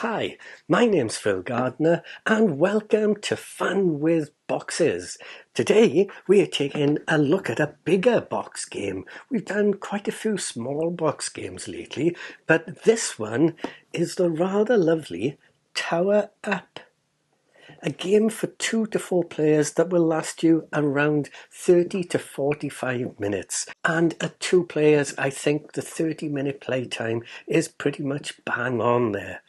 Hi, my name's Phil Gardner and welcome to Fun with Boxes. Today we are taking a look at a bigger box game. We've done quite a few small box games lately, but this one is the rather lovely Tower Up. A game for 2 to 4 players that will last you around 30 to 45 minutes. And at 2 players, I think the 30-minute playtime is pretty much bang on there.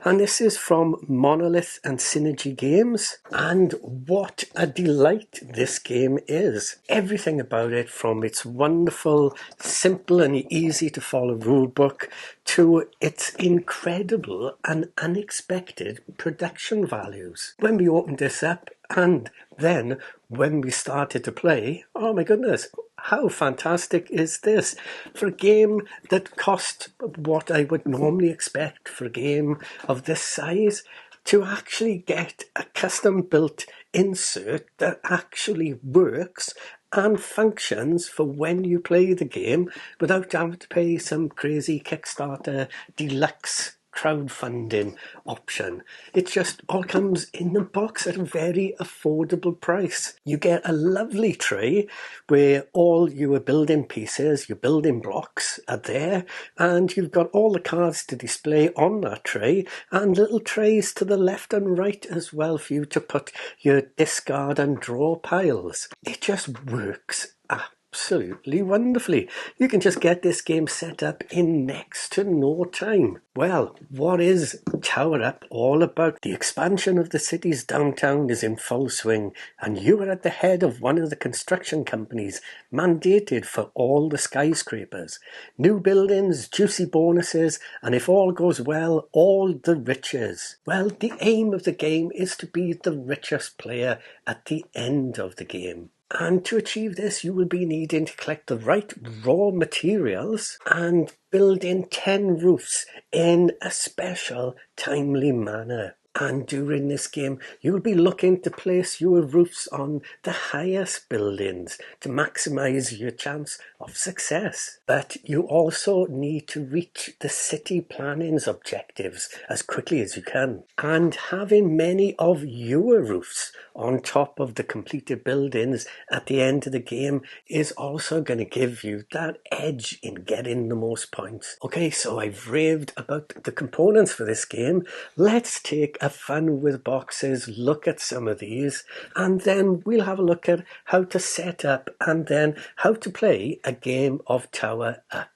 And this is from Monolith and Synergy Games. And what a delight this game is. Everything about it, from its wonderful, simple and easy to follow rulebook to its incredible and unexpected production values. When we opened this up and then when we started to play, oh my goodness, how fantastic is this? For a game that cost what I would normally expect for a game of this size, to actually get a custom built insert that actually works and functions for when you play the game without having to pay some crazy Kickstarter deluxe crowdfunding option. It just all comes in the box at a very affordable price. You get a lovely tray where all your building pieces, your building blocks are there, and you've got all the cards to display on that tray and little trays to the left and right as well for you to put your discard and draw piles. It just works absolutely wonderfully. You can just get this game set up in next to no time. Well, what is Tower Up all about? The expansion of the city's downtown is in full swing, and you are at the head of one of the construction companies mandated for all the skyscrapers. New buildings, juicy bonuses, and if all goes well, all the riches. Well, the aim of the game is to be the richest player at the end of the game. And to achieve this, you will be needing to collect the right raw materials and build in 10 roofs in a special, timely manner. And during this game, you'll be looking to place your roofs on the highest buildings to maximise your chance of success. But you also need to reach the city planning's objectives as quickly as you can. And having many of your roofs on top of the completed buildings at the end of the game is also going to give you that edge in getting the most points. Okay, so I've raved about the components for this game. Let's take a Fun with Boxes look at some of these, and then we'll have a look at how to set up and then how to play a game of Tower Up.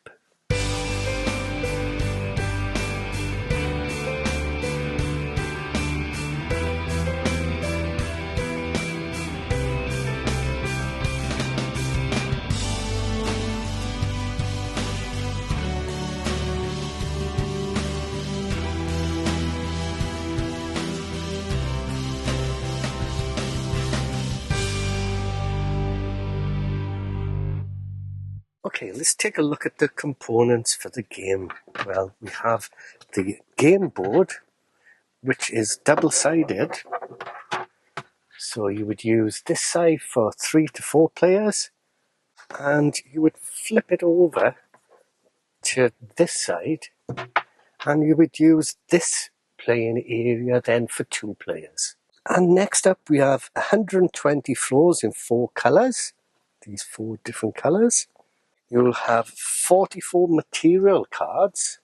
Okay, let's take a look at the components for the game. Well, we have the game board, which is double-sided. So you would use this side for 3 to 4 players, and you would flip it over to this side, and you would use this playing area then for 2 players. And next up we have 120 floors in 4 colours, these 4 different colours. You'll have 44 material cards.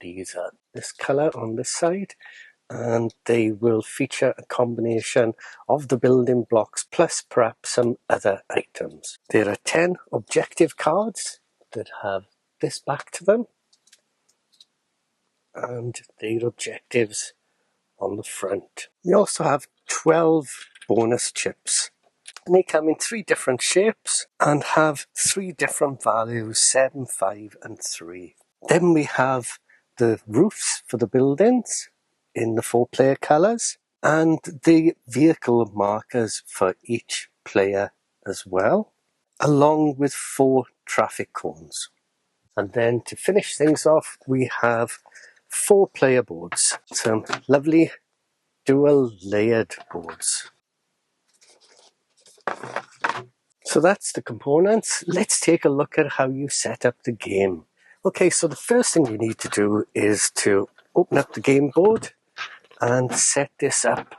These are this colour on this side, and they will feature a combination of the building blocks plus perhaps some other items. There are 10 objective cards that have this back to them, and their objectives on the front. We also have 12 bonus chips. And they come in 3 different shapes and have 3 different values, 7, 5 and 3. Then we have the roofs for the buildings in the 4 player colours and the vehicle markers for each player as well, along with 4 traffic cones. And then to finish things off, we have 4 player boards, some lovely dual layered boards. So that's the components. Let's take a look at how you set up the game. Okay, so the first thing you need to do is to open up the game board and set this up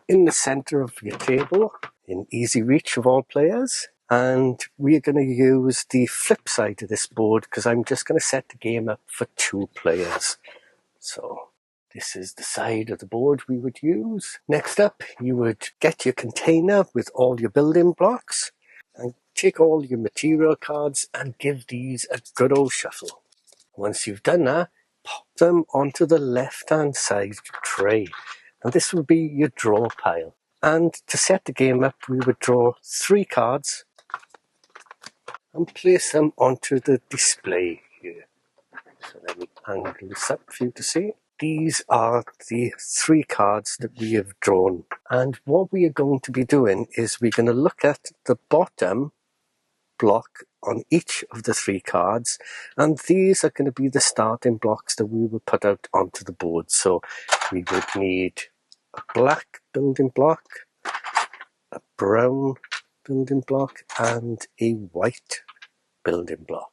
in the center of your table, in easy reach of all players. And we're going to use the flip side of this board because I'm just going to set the game up for 2 players. So this is the side of the board we would use. Next up, you would get your container with all your building blocks and take all your material cards and give these a good old shuffle. Once you've done that, pop them onto the left-hand side tray. And this will be your draw pile. And to set the game up, we would draw 3 cards and place them onto the display here. So let me angle this up for you to see. These are the 3 cards that we have drawn. And what we are going to be doing is we're going to look at the bottom block on each of the 3 cards, and these are going to be the starting blocks that we will put out onto the board. So we would need a black building block, a brown building block, and a white building block.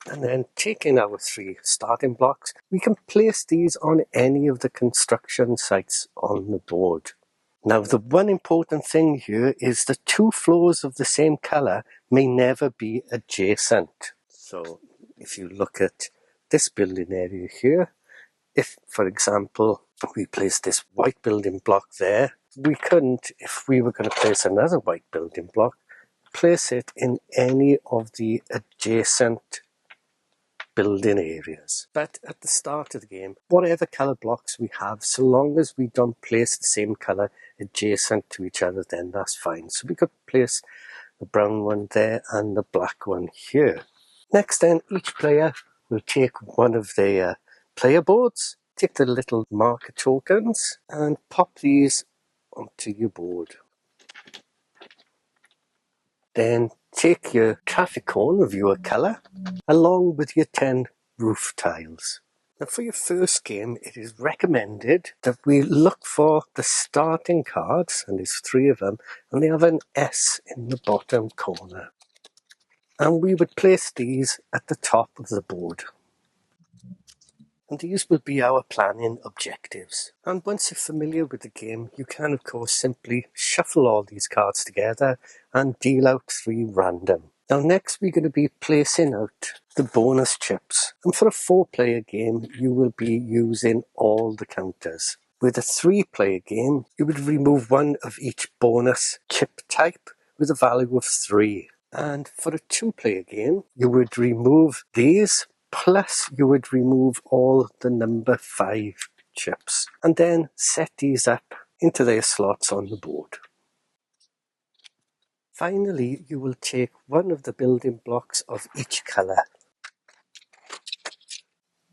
And then taking our 3 starting blocks, we can place these on any of the construction sites on the board. Now, the one important thing here is the 2 floors of the same colour may never be adjacent. So if you look at this building area here, if, for example, we place this white building block there, we couldn't, if we were going to place another white building block, place it in any of the adjacent building areas. But at the start of the game, whatever colour blocks we have, so long as we don't place the same colour adjacent to each other, then that's fine. So we could place the brown one there and the black one here. Next then, each player will take one of their player boards, take the little marker tokens and pop these onto your board. Then take your traffic cone of your colour along with your 10 roof tiles. Now for your first game, it is recommended that we look for the starting cards, and there's 3 of them, and they have an S in the bottom corner. And we would place these at the top of the board. And these will be our planning objectives. And once you're familiar with the game, you can of course simply shuffle all these cards together and deal out 3 random. Now next we're going to be placing out the bonus chips. And for a 4-player game, you will be using all the counters. With a 3-player game, you would remove 1 of each bonus chip type with a value of 3. And for a 2-player game, you would remove these, plus you would remove all the number 5 chips and then set these up into their slots on the board. Finally, you will take 1 of the building blocks of each colour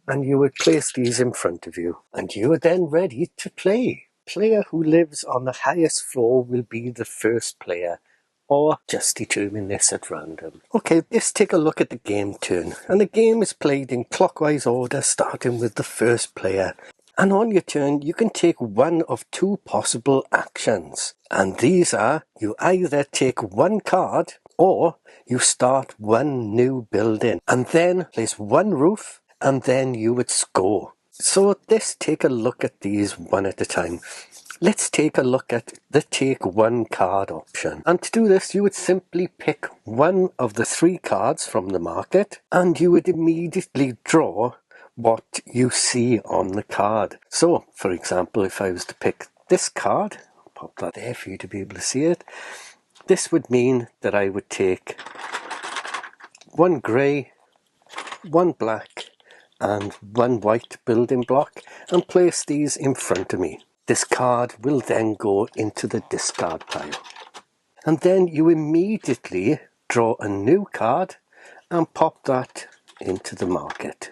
and you would place these in front of you, and you are then ready to play. Player who lives on the highest floor will be the first player, or just determine this at random. Okay, let's take a look at the game turn. And the game is played in clockwise order, starting with the first player. And on your turn, you can take 1 of 2 possible actions. And these are, you either take 1 card, or you start 1 new building, and then place 1 roof, and then you would score. So let's take a look at these one at a time. Let's take a look at the take 1 card option. And to do this, you would simply pick 1 of the 3 cards from the market, and you would immediately draw what you see on the card. So, for example, if I was to pick this card, I'll pop that there for you to be able to see it, this would mean that I would take 1 grey, 1 black, and 1 white building block and place these in front of me. This card will then go into the discard pile. And then you immediately draw a new card and pop that into the market.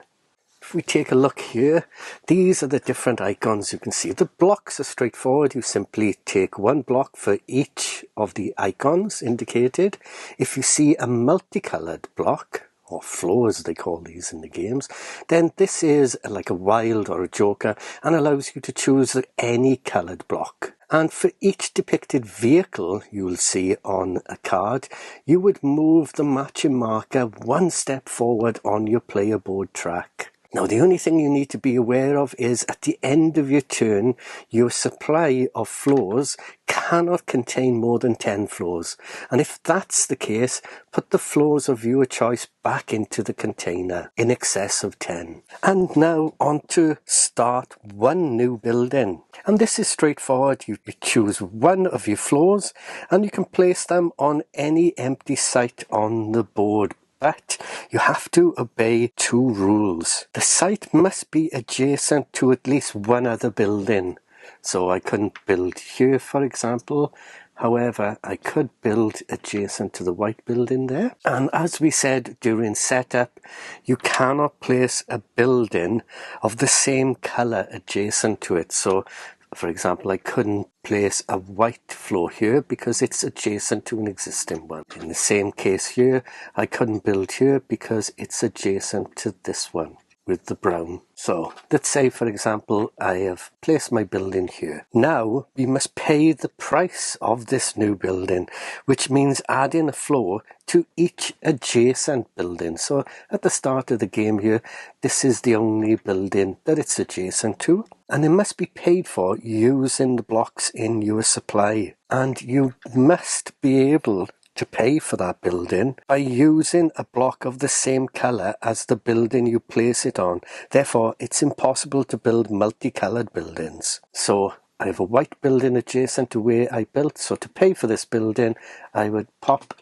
If we take a look here, these are the different icons you can see. The blocks are straightforward. You simply take 1 block for each of the icons indicated. If you see a multicoloured block, or floor as they call these in the games, then this is like a wild or a joker and allows you to choose any coloured block. And for each depicted vehicle you will see on a card, you would move the matching marker 1 step forward on your player board track. Now, the only thing you need to be aware of is at the end of your turn, your supply of floors cannot contain more than 10 floors. And if that's the case, put the floors of your choice back into the container in excess of 10. And now on to start one new building. And this is straightforward. You choose one of your floors and you can place them on any empty site on the board. But you have to obey 2 rules. The site must be adjacent to at least one other building. So I couldn't build here, for example. However, I could build adjacent to the white building there. And as we said during setup, you cannot place a building of the same colour adjacent to it. So, for example, I couldn't place a white floor here because it's adjacent to an existing one. In the same case here, I couldn't build here because it's adjacent to this one with the brown. So let's say, for example, I have placed my building here. Now we must pay the price of this new building, which means adding a floor to each adjacent building. So at the start of the game here, this is the only building that it's adjacent to, and it must be paid for using the blocks in your supply. And you must be able to pay for that building by using a block of the same colour as the building you place it on. Therefore, it's impossible to build multicoloured buildings. So I have a white building adjacent to where I built. So to pay for this building, I would pop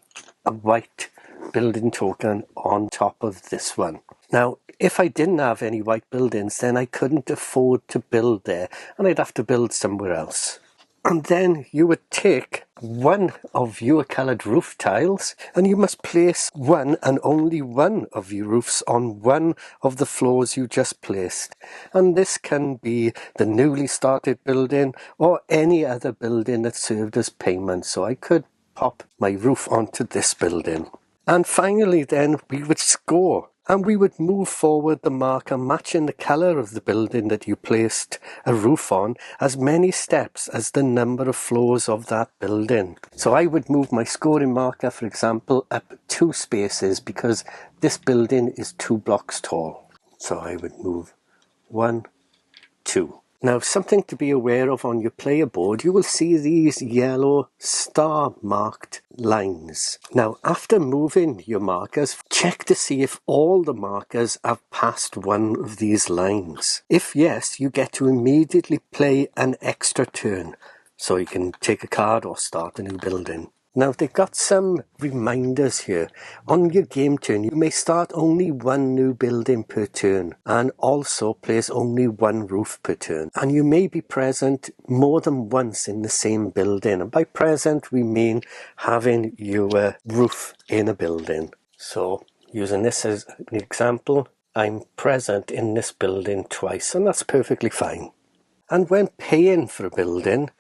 a white building token on top of this one. Now, if I didn't have any white buildings, then I couldn't afford to build there and I'd have to build somewhere else. And then you would take one of your coloured roof tiles and you must place one and only one of your roofs on one of the floors you just placed. And this can be the newly started building or any other building that served as payment. So I could pop my roof onto this building. And finally then we would score. And we would move forward the marker matching the colour of the building that you placed a roof on as many steps as the number of floors of that building. So I would move my scoring marker, for example, up 2 spaces because this building is 2 blocks tall. So I would move 1, 2. Now, something to be aware of on your player board, you will see these yellow star-marked lines. Now, after moving your markers, check to see if all the markers have passed one of these lines. If yes, you get to immediately play an extra turn, so you can take a card or start a new building. Now, they've got some reminders here. On your game turn, you may start only 1 new building per turn and also place only 1 roof per turn. And you may be present more than once in the same building. And by present, we mean having your roof in a building. So, using this as an example, I'm present in this building twice, and that's perfectly fine. And when paying for a building,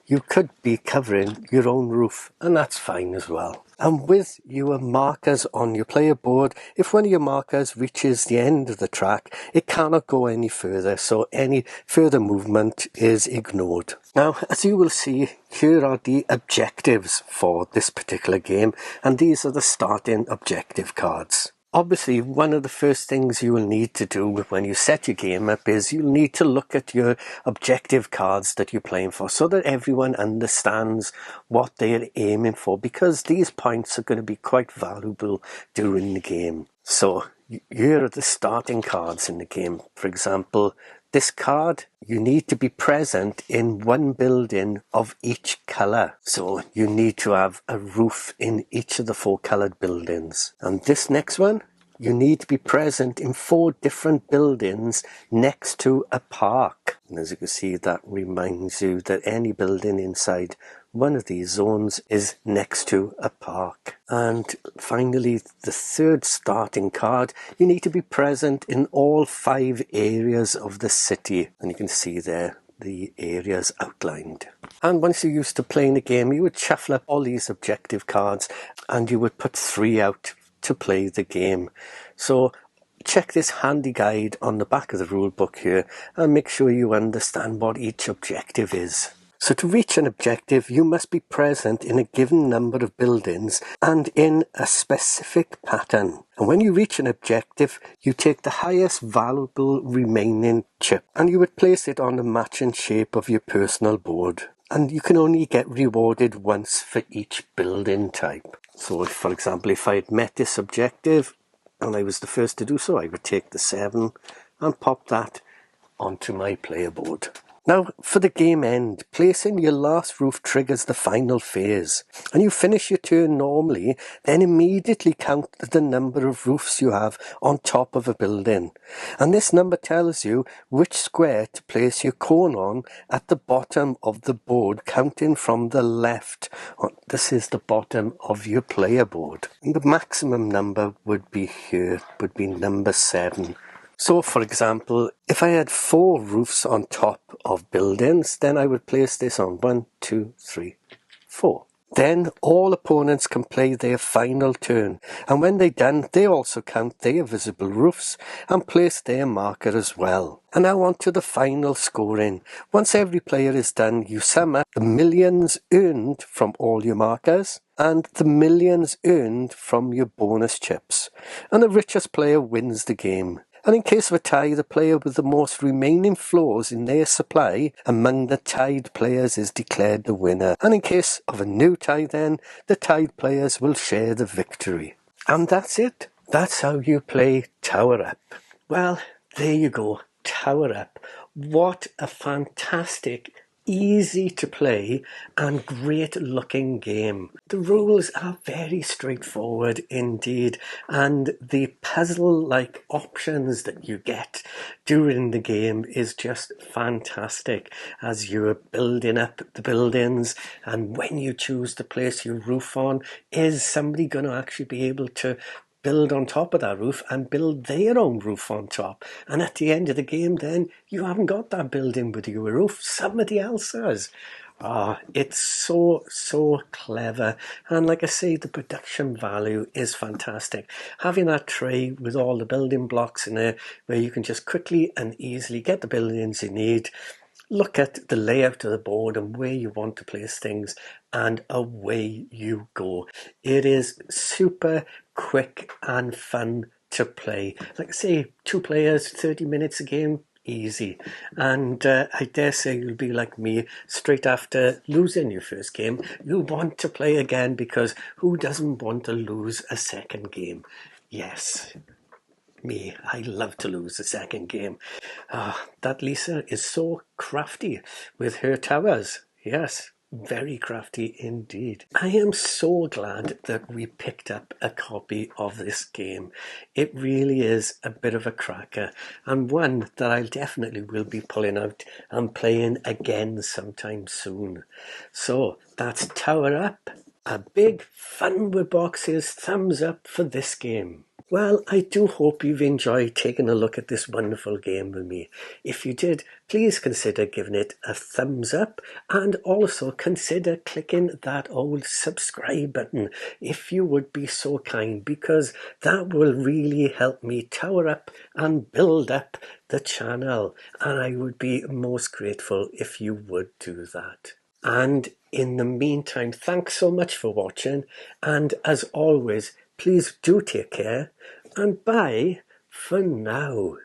you could be covering your own roof, and that's fine as well. And with your markers on your player board, if one of your markers reaches the end of the track, it cannot go any further, so any further movement is ignored. Now, as you will see, here are the objectives for this particular game, and these are the starting objective cards. Obviously, one of the first things you will need to do when you set your game up is you'll need to look at your objective cards that you're playing for so that everyone understands what they're aiming for, because these points are going to be quite valuable during the game. So here are the starting cards in the game. For example, this card, you need to be present in 1 building of each colour. So you need to have a roof in each of the 4 coloured buildings. And this next one, you need to be present in 4 different buildings next to a park. And as you can see, that reminds you that any building inside one of these zones is next to a park. And finally, the third starting card, you need to be present in all 5 areas of the city. And you can see there the areas outlined. And once you're used to playing the game, you would shuffle up all these objective cards and you would put 3 out to play the game. So check this handy guide on the back of the rule book here and make sure you understand what each objective is. So to reach an objective, you must be present in a given number of buildings and in a specific pattern. And when you reach an objective, you take the highest valuable remaining chip and you would place it on the matching shape of your personal board. And you can only get rewarded once for each building type. So if, for example, if I had met this objective and I was the first to do so, I would take the 7 and pop that onto my player board. Now, for the game end, placing your last roof triggers the final phase, and you finish your turn normally, then immediately count the number of roofs you have on top of a building. And this number tells you which square to place your cone on at the bottom of the board, counting from the left. This is the bottom of your player board. And the maximum number would be here, would be number 7. So, for example, if I had 4 roofs on top of buildings, then I would place this on 1, 2, 3, 4. Then all opponents can play their final turn, and when they're done, they also count their visible roofs and place their marker as well. And now on to the final scoring. Once every player is done, you sum up the millions earned from all your markers and the millions earned from your bonus chips, and the richest player wins the game. And in case of a tie, the player with the most remaining floors in their supply among the tied players is declared the winner. And in case of a new tie then, the tied players will share the victory. And that's it. That's how you play Tower Up. Well, there you go. Tower Up. What a fantastic, easy to play and great looking game. The rules are very straightforward indeed, and the puzzle like options that you get during the game is just fantastic as you're building up the buildings. And when you choose to place your roof on, is somebody going to actually be able to build on top of that roof and build their own roof on top? And at the end of the game then, you haven't got that building with your roof, somebody else has. It's so clever, and like I say, the production value is fantastic. Having that tray with all the building blocks in there where you can just quickly and easily get the buildings you need, look at the layout of the board and where you want to place things, and away you go. It is super quick and fun to play. Like I say, 2 players, 30 minutes a game, easy. And I dare say you'll be like me, straight after losing your first game, you'll want to play again, because who doesn't want to lose a second game? Yes. Me, I love to lose the second game. That Lisa is so crafty with her towers. Yes, very crafty indeed. I am so glad that we picked up a copy of this game. It really is a bit of a cracker, and one that I definitely will be pulling out and playing again sometime soon. So that's Tower Up. A big Fun with Boxes thumbs up for this game. Well, I do hope you've enjoyed taking a look at this wonderful game with me. If you did, please consider giving it a thumbs up, and also consider clicking that old subscribe button if you would be so kind, because that will really help me tower up and build up the channel, and I would be most grateful if you would do that. And in the meantime, thanks so much for watching, and as always, please do take care, and bye for now.